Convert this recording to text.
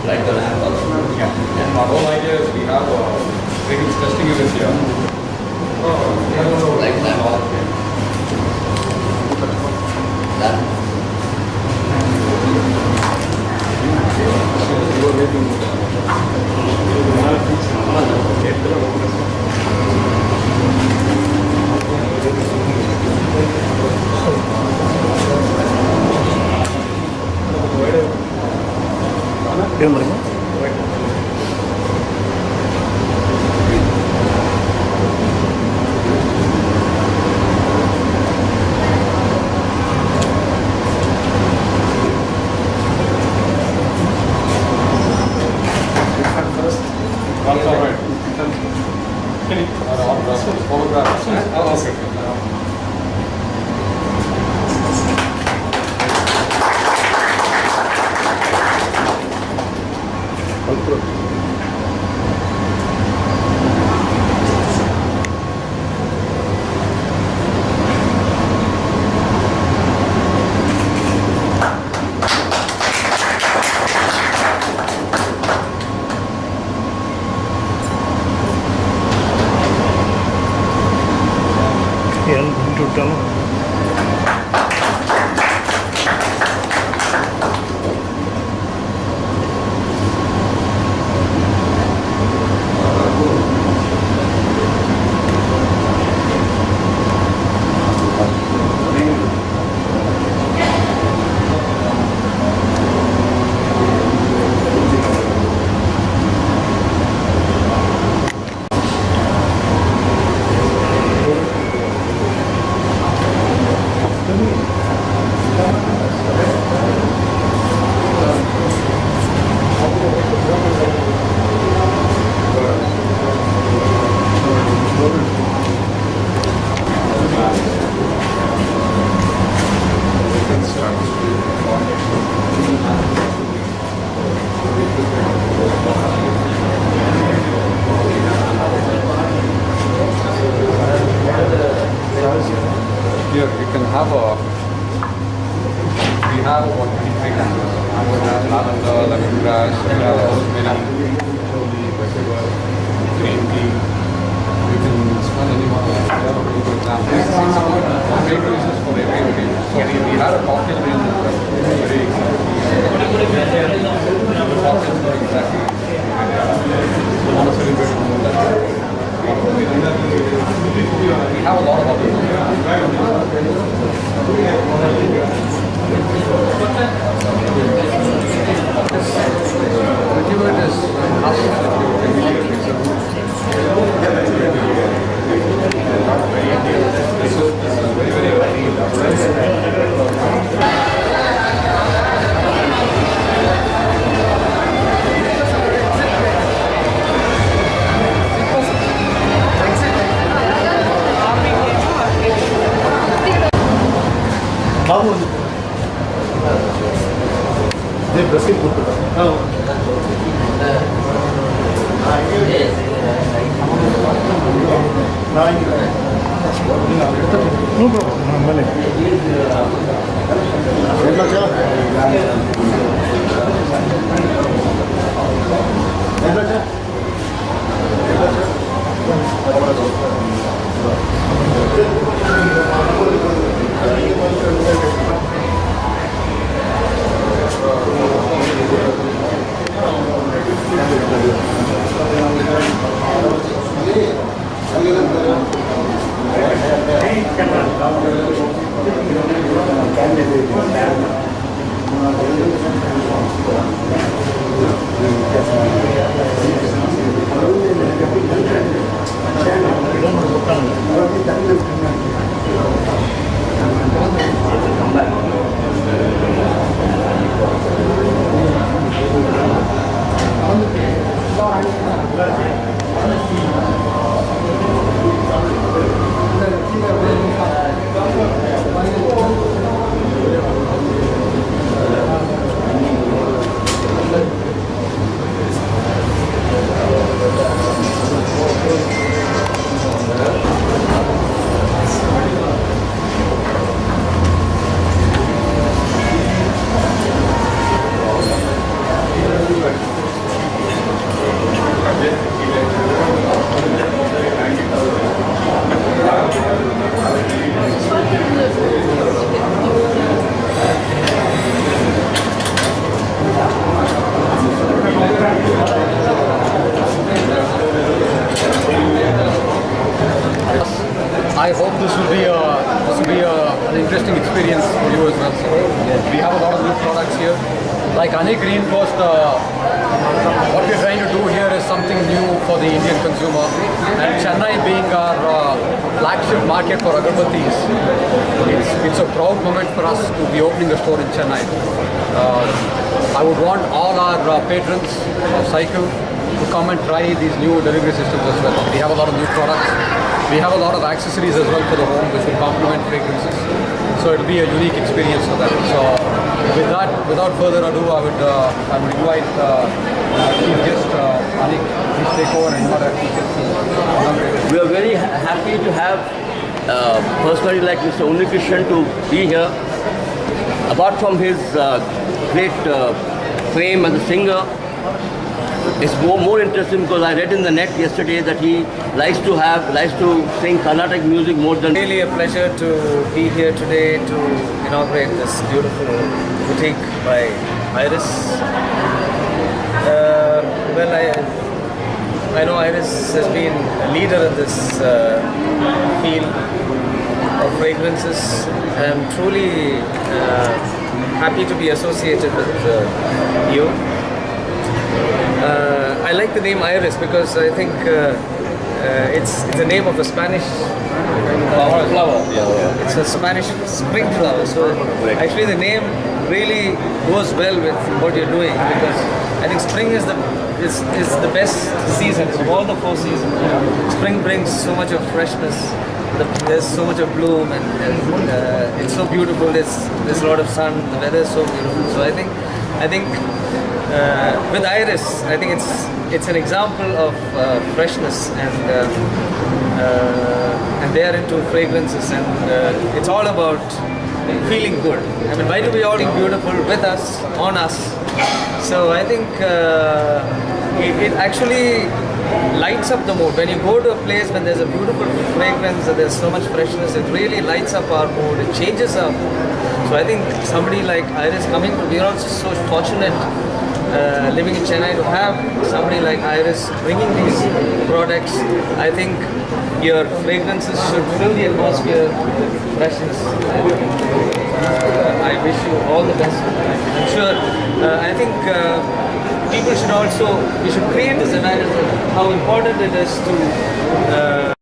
Like the lab also. Yeah. Our whole idea is we have vehicles testing units here. Like lab also. Lab. ಏನು ಬರೀ That's all right. Can you photograph? Oh, okay. ಎಲ್ಲಿ ದುಡ್ಡಲ್ಲ Here you can have we have what we think we have lavender, lemongrass, we have rosemary, green tea. You can smell any one of them. For example, this is one great uses for every occasion. So we have a cocktail range as well. Very exactly. The cocktails are exactly. You want to celebrate it more than that. We have a lot of others. The keyword is Babu ಅದೇ ಡ್ರೆಸ್ಸಿಗೆ ಕೊಟ್ಟು no problem ಆಮೇಲೆ Gracias. What we're trying to do here is something new for the Indian consumer. And Chennai being our flagship market for agarbattis, it's a proud moment for us to be opening a store in Chennai. I would want all our patrons of Cycle to come and try these new delivery systems as well. We have a lot of new products. We have a lot of accessories as well for the home which will complement fragrances. So it'll be a unique experience for them. So with that, without further ado, I would invite Chief Guest Anik, please take over and invite Chief Guest. We are very happy to have personally like Mr. Unnikrishan to be here. Apart from his great fame as a singer, it's more interesting because I read in the net yesterday that he likes to sing Carnatic music more than. Really a pleasure to be here today to inaugurate this beautiful boutique by Iris. Well, I know Iris has been a leader in this field of fragrances. I'm truly happy to be associated with you. I like the name Iris because I think it's the name of a Spanish flower. It's a Spanish spring flower. So actually the name really goes well with what you're doing because I think spring is the best season of all the 4 seasons. Spring brings so much of freshness. There's so much of bloom and it's so beautiful. There's a lot of sun. The weather is so beautiful. So I think with Iris, I think it's an example of freshness and they are into fragrances and it's all about feeling good. I mean, why do we all think beautiful with us, on us? So I think it actually lights up the mood. When you go to a place when there's a beautiful fragrance and there's so much freshness, it really lights up our mood. It changes our mood. So I think somebody like Iris coming, we are also so fortunate living in Chennai to have somebody like Iris bringing these products. I think your fragrances should fill the atmosphere with freshness. I wish you all the best. I'm sure. I think people should also, we should create this awareness of how important it is to